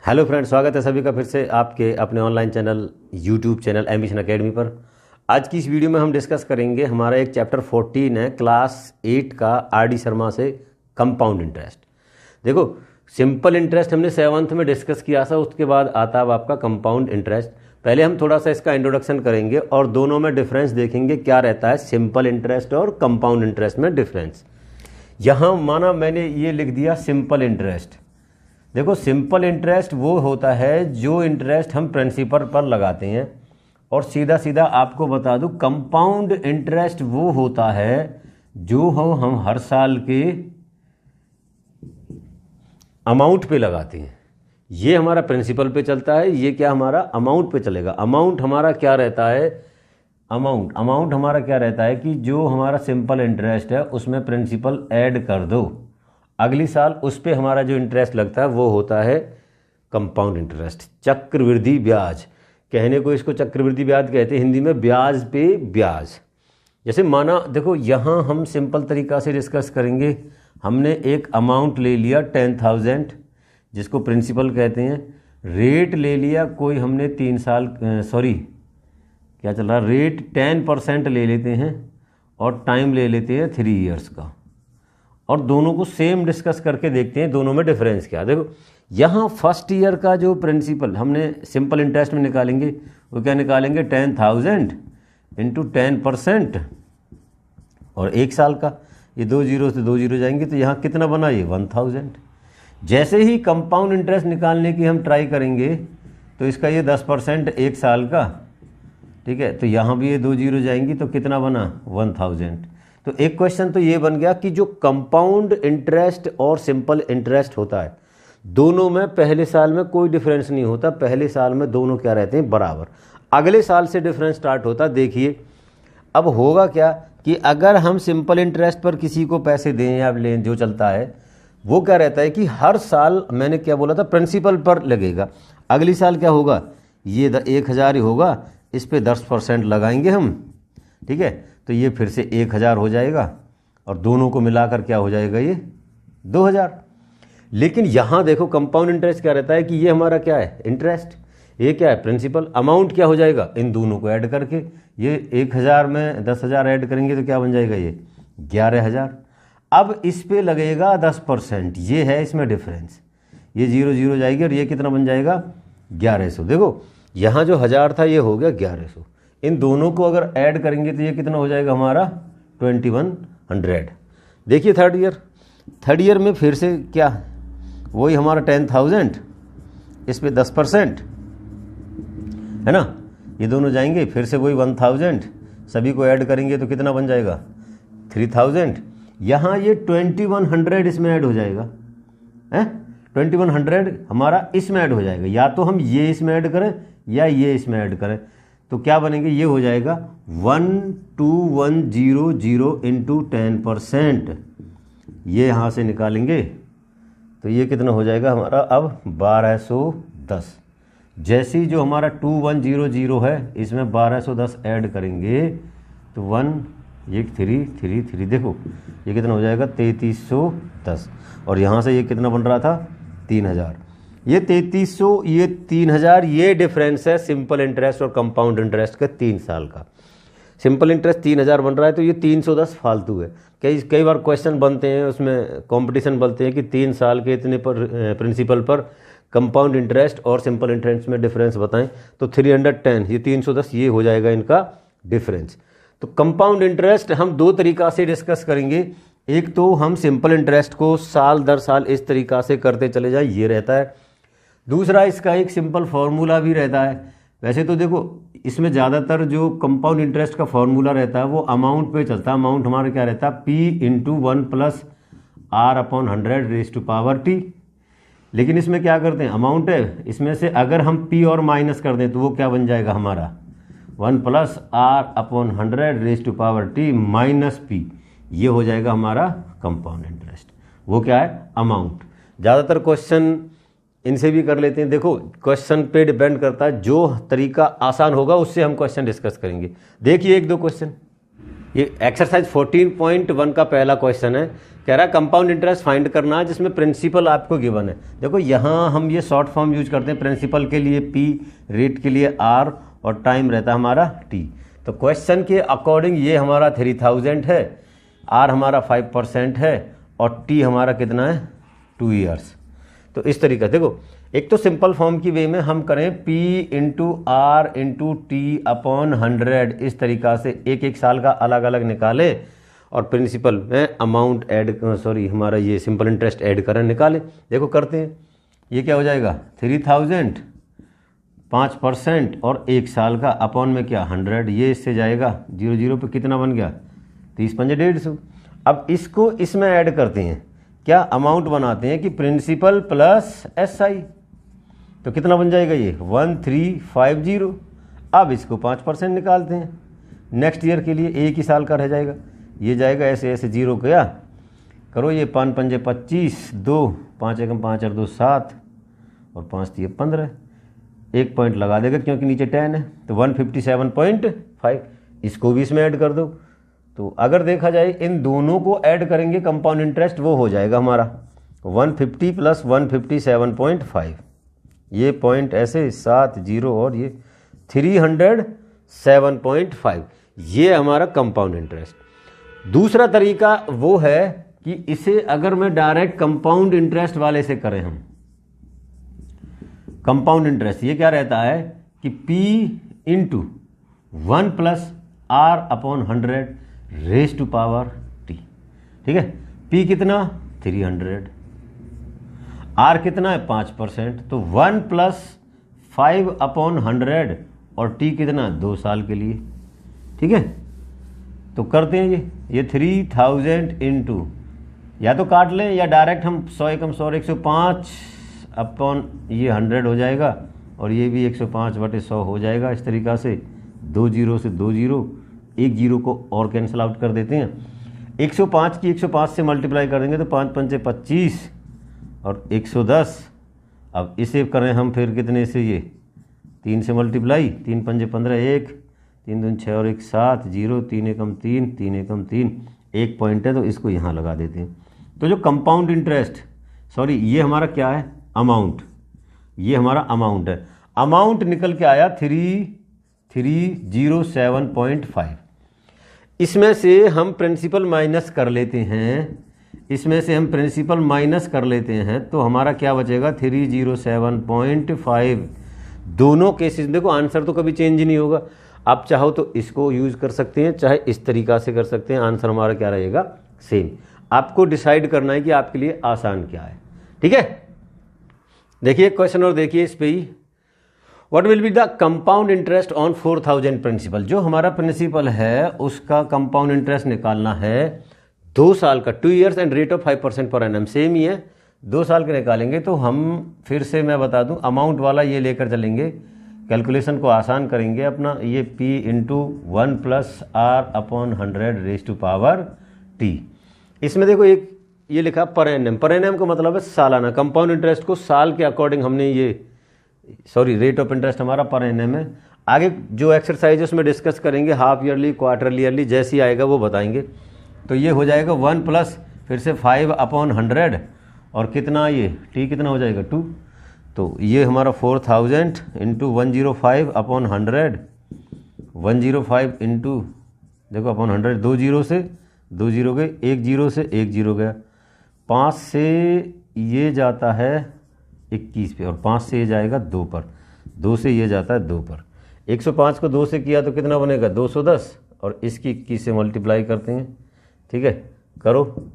Hello friends, स्वागत है सभी का फिर से आपके अपने online channel YouTube channel ambition academy पर। आज की इस वीडियो में हम डिस्कस करेंगे हमारा एक चैप्टर 14 है क्लास 8 का आर डी शर्मा से कंपाउंड इंटरेस्ट। देखो, सिंपल इंटरेस्ट हमने 7th में डिस्कस किया था, उसके बाद आता है आपका कंपाउंड इंटरेस्ट। पहले हम थोड़ा सा इसका इंट्रोडक्शन करेंगे और दोनों में डिफरेंस देखेंगे क्या रहता है सिंपल इंटरेस्ट और कंपाउंड इंटरेस्ट में डिफरेंस। यहाँ माना मैंने ये लिख दिया सिंपल इंटरेस्ट। देखो, सिंपल इंटरेस्ट वो होता है जो इंटरेस्ट हम प्रिंसिपल पर लगाते हैं, और सीधा सीधा आपको बता दूं कंपाउंड इंटरेस्ट वो होता है जो हम हर साल के अमाउंट पे लगाते हैं। ये हमारा प्रिंसिपल पे चलता है, ये क्या हमारा अमाउंट पे चलेगा। अमाउंट हमारा क्या रहता है, अमाउंट हमारा क्या रहता है कि जो हमारा सिंपल इंटरेस्ट है उसमें प्रिंसिपल ऐड कर दो, अगली साल उस पे हमारा जो इंटरेस्ट लगता है वो होता है कंपाउंड इंटरेस्ट। चक्रवृद्धि ब्याज कहने को इसको चक्रवृद्धि ब्याज कहते हैं, हिंदी में ब्याज पे ब्याज। जैसे माना देखो, यहाँ हम सिंपल तरीका से डिस्कस करेंगे। हमने एक अमाउंट ले लिया 10,000 जिसको प्रिंसिपल कहते हैं, रेट ले लिया कोई हमने 3 साल क्या चल रहा है, रेट 10% ले लेते हैं और टाइम ले लेते हैं 3 ईयर्स का, और दोनों को सेम डिस्कस करके देखते हैं दोनों में डिफरेंस क्या। देखो, यहाँ फर्स्ट ईयर का जो प्रिंसिपल हमने सिंपल इंटरेस्ट में निकालेंगे वो क्या निकालेंगे, 10,000 इंटू 10% और 1 साल का, ये 2 जीरो से 2 जीरो जाएंगे तो यहाँ कितना बना, ये 1,000। जैसे ही कंपाउंड इंटरेस्ट निकालने की हम ट्राई करेंगे तो इसका ये 10% 1 साल का, ठीक है, तो यहाँ भी ये 2 जीरो जाएंगी तो कितना बना, 1,000। तो एक क्वेश्चन तो ये बन गया कि जो कंपाउंड इंटरेस्ट और सिंपल इंटरेस्ट होता है दोनों में पहले साल में कोई डिफरेंस नहीं होता, पहले साल में दोनों क्या रहते हैं, बराबर। अगले साल से डिफरेंस स्टार्ट होता। देखिए अब होगा क्या कि अगर हम सिंपल इंटरेस्ट पर किसी को पैसे दें या लें, जो चलता है वो क्या रहता है कि हर साल मैंने क्या बोला था, प्रिंसिपल पर लगेगा। अगली साल क्या होगा, ये 1,000 ही होगा, इस पर 10% लगाएंगे हम, ठीक है, तो ये फिर से 1,000 हो जाएगा और दोनों को मिलाकर क्या हो जाएगा, ये 2,000। लेकिन यहाँ देखो कंपाउंड इंटरेस्ट क्या रहता है कि ये हमारा क्या है, इंटरेस्ट, ये क्या है, प्रिंसिपल। अमाउंट क्या हो जाएगा, इन दोनों को ऐड करके, ये 1,000 में 10,000 ऐड करेंगे तो क्या बन जाएगा, ये 11,000। अब इस पे लगेगा 10%, ये है इसमें डिफरेंस, ये 0 0 जाएगी और ये कितना बन जाएगा, 1100। देखो यहाँ जो 1000 था ये हो गया 1100, इन दोनों को अगर ऐड करेंगे तो ये कितना हो जाएगा हमारा 2100। देखिए थर्ड ईयर में फिर से क्या, वही हमारा 10,000, इस पे 10% है ना, ये दोनों जाएंगे फिर से वही 1,000, सभी को ऐड करेंगे तो कितना बन जाएगा 3,000। यहाँ ये 2100 इसमें ऐड हो जाएगा, है 2100 हमारा इसमें ऐड हो जाएगा। या तो हम ये इसमें ऐड करें या ये इसमें ऐड करें, तो क्या बनेंगे, ये हो जाएगा 12,100 इंटू 10%। ये यहाँ से निकालेंगे तो ये कितना हो जाएगा हमारा अब 1210। जैसे ही जो हमारा 2100 है इसमें 1210 ऐड करेंगे तो 1 ये 3 देखो ये कितना हो जाएगा 3310, और यहाँ से ये कितना बन रहा था 3,000। ये 3300 ये 3,000, ये डिफरेंस है सिंपल इंटरेस्ट और कंपाउंड इंटरेस्ट का 3 साल का। सिंपल इंटरेस्ट 3,000 बन रहा है तो ये 310 फालतू है। कई बार क्वेश्चन बनते हैं, उसमें कंपटीशन बनते हैं कि 3 साल के इतने पर प्रिंसिपल पर कंपाउंड इंटरेस्ट और सिंपल इंटरेस्ट में डिफरेंस बताएं, तो 310 ये 310 ये हो जाएगा इनका डिफरेंस। तो कंपाउंड इंटरेस्ट हम 2 तरीका से डिस्कस करेंगे। एक तो हम सिंपल इंटरेस्ट को साल दर साल इस तरीका से करते चले जाएं, ये रहता है। दूसरा इसका एक सिंपल फार्मूला भी रहता है। वैसे तो देखो इसमें ज़्यादातर जो कंपाउंड इंटरेस्ट का फार्मूला रहता है वो अमाउंट पे चलता है। अमाउंट हमारा क्या रहता है, P into 1 plus R/100 raise to power T। लेकिन इसमें क्या करते हैं, अमाउंट है, इसमें से अगर हम P और माइनस कर दें तो वो क्या बन जाएगा हमारा 1 plus R/100 raise to power T minus P, ये हो जाएगा हमारा कंपाउंड इंटरेस्ट। वो क्या है, अमाउंट। ज़्यादातर क्वेश्चन इनसे भी कर लेते हैं। देखो क्वेश्चन पे डिपेंड करता है, जो तरीका आसान होगा उससे हम क्वेश्चन डिस्कस करेंगे। देखिए 1-2 क्वेश्चन। ये एक्सरसाइज 14.1 का पहला क्वेश्चन है, कह रहा है कंपाउंड इंटरेस्ट फाइंड करना है जिसमें प्रिंसिपल आपको गिवन है। देखो यहाँ हम ये शॉर्ट फॉर्म यूज करते हैं, प्रिंसिपल के लिए P, रेट के लिए R और टाइम रहता है हमारा T। तो क्वेश्चन के अकॉर्डिंग ये हमारा 3000 है, R हमारा 5% है और T हमारा कितना है 2 ईयर्स। तो इस तरीके से देखो, एक तो सिंपल फॉर्म की वे में हम करें P into R into T upon 100, इस तरीका से एक एक साल का अलग अलग निकाले और प्रिंसिपल में अमाउंट ऐड, सॉरी हमारा ये सिंपल इंटरेस्ट ऐड करें निकालें। देखो करते हैं, ये क्या हो जाएगा 3000 5% और एक साल का अपॉन में क्या 100, ये इससे जाएगा 0 0 पे कितना बन गया 30 5 150। अब इसको इसमें ऐड करते हैं, क्या अमाउंट बनाते हैं कि प्रिंसिपल प्लस SI, तो कितना बन जाएगा ये 1350। अब इसको 5% निकालते हैं, नेक्स्ट ईयर के लिए एक ही साल का रह जाएगा, ये जाएगा ऐसे ऐसे 0 गया, करो ये 5 5 25, 2 5 1 5 और 2 7 और 5 3 15, एक पॉइंट लगा देगा क्योंकि नीचे 10 है, तो 157.5, इसको भी इसमें ऐड कर दो। तो अगर देखा जाए इन दोनों को ऐड करेंगे कंपाउंड इंटरेस्ट, वो हो जाएगा हमारा 150 प्लस 157.5, ये पॉइंट ऐसे 7 0 और ये 307.5, ये हमारा कंपाउंड इंटरेस्ट। दूसरा तरीका वो है कि इसे अगर मैं डायरेक्ट कंपाउंड इंटरेस्ट वाले से करें, हम कंपाउंड इंटरेस्ट ये क्या रहता है कि P into 1 plus R upon 100 raise to power T, ठीक है। P कितना 300, R कितना है 5%, तो 1 प्लस 5 अपॉन 100 और T कितना 2 साल के लिए, ठीक है। तो करते हैं ये 3000 इंटू, या तो काट लें या डायरेक्ट हम 100 एकम 100 105 अपॉन ये 100 हो जाएगा और ये भी 105/100 हो जाएगा। इस तरीक़ा से 2 0 से 2 0, एक 0 को और कैंसिल आउट कर देते हैं। 105 की 105 से मल्टीप्लाई कर देंगे तो 5 5 25 और 110। अब इसे करें हम फिर कितने से, ये 3 से मल्टीप्लाई, 3 5 15, 1 3 2 6 और 1 7 0 3 एकम 3 3 एकम 3, एक पॉइंट है तो इसको यहाँ लगा देते हैं। तो जो कंपाउंड इंटरेस्ट, सॉरी ये हमारा क्या है अमाउंट, ये हमारा अमाउंट है, अमाउंट निकल के आया 3307.5। इसमें से हम प्रिंसिपल माइनस कर लेते हैं, इसमें से हम प्रिंसिपल माइनस कर लेते हैं तो हमारा क्या बचेगा 307.5। दोनों केसेस देखो आंसर तो कभी चेंज नहीं होगा, आप चाहो तो इसको यूज कर सकते हैं, चाहे इस तरीका से कर सकते हैं, आंसर हमारा क्या रहेगा सेम। आपको डिसाइड करना है कि आपके लिए आसान क्या है, ठीक है। देखिए क्वेश्चन और देखिए इस पे ही, what will be the compound interest on 4000 principal. जो हमारा प्रिंसिपल है उसका कंपाउंड इंटरेस्ट निकालना है 2 साल का, 2 years and rate of 5% per annum, same ही है 2 साल के निकालेंगे। तो हम फिर से मैं बता दूं अमाउंट वाला ये लेकर चलेंगे, कैलकुलेशन को आसान करेंगे अपना, ये P into 1 plus R upon 100 raise to power T। इसमें देखो एक ये लिखा पर एनम, पर एनम का मतलब है सालाना, कंपाउंड इंटरेस्ट को साल के अकॉर्डिंग हमने ये, सॉरी रेट ऑफ इंटरेस्ट हमारा पर एनम है। आगे जो एक्सरसाइज है उसमें डिस्कस करेंगे, हाफ ईयरली क्वार्टरली ईयरली जैसी आएगा वो बताएंगे। तो ये हो जाएगा 1 प्लस फिर से 5 अपॉन 100 और कितना ये T कितना हो जाएगा 2, तो ये हमारा 4000 इंटू 105 अपॉन 100, 105 इंटू देखो अपॉन 100, 2 0 से 2 0 गए, 1 0 से 1 0 गया, 5 से ये जाता है 21 पे और 5 से ये जाएगा 2 पर, 2 से ये जाता है 2 पर। 105 को 2 से किया तो कितना बनेगा 210 और इसकी 21 से मल्टीप्लाई करते हैं, ठीक है, करो,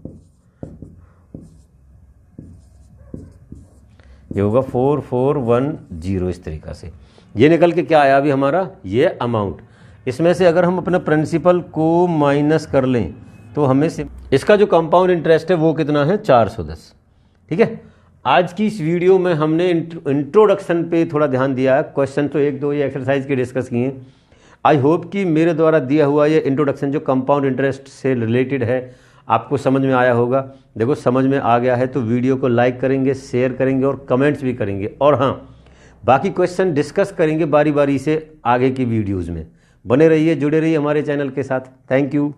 ये होगा 4410। इस तरीक़ा से ये निकल के क्या आया अभी हमारा ये अमाउंट। इसमें से अगर हम अपना प्रिंसिपल को माइनस कर लें तो हमें से इसका जो कंपाउंड इंटरेस्ट है वो कितना है 410, ठीक है। आज की इस वीडियो में हमने इंट्रोडक्शन पे थोड़ा ध्यान दिया है, क्वेश्चन तो 1 2 ये एक्सरसाइज के डिस्कस किए। आई होप कि मेरे द्वारा दिया हुआ ये इंट्रोडक्शन जो कंपाउंड इंटरेस्ट से रिलेटेड है आपको समझ में आया होगा। देखो समझ में आ गया है तो वीडियो को लाइक करेंगे, शेयर करेंगे और कमेंट्स भी करेंगे, और हाँ बाकी क्वेश्चन डिस्कस करेंगे बारी बारी से आगे की वीडियोज़ में। बने रहिए, जुड़े रहिए हमारे चैनल के साथ। Thank you.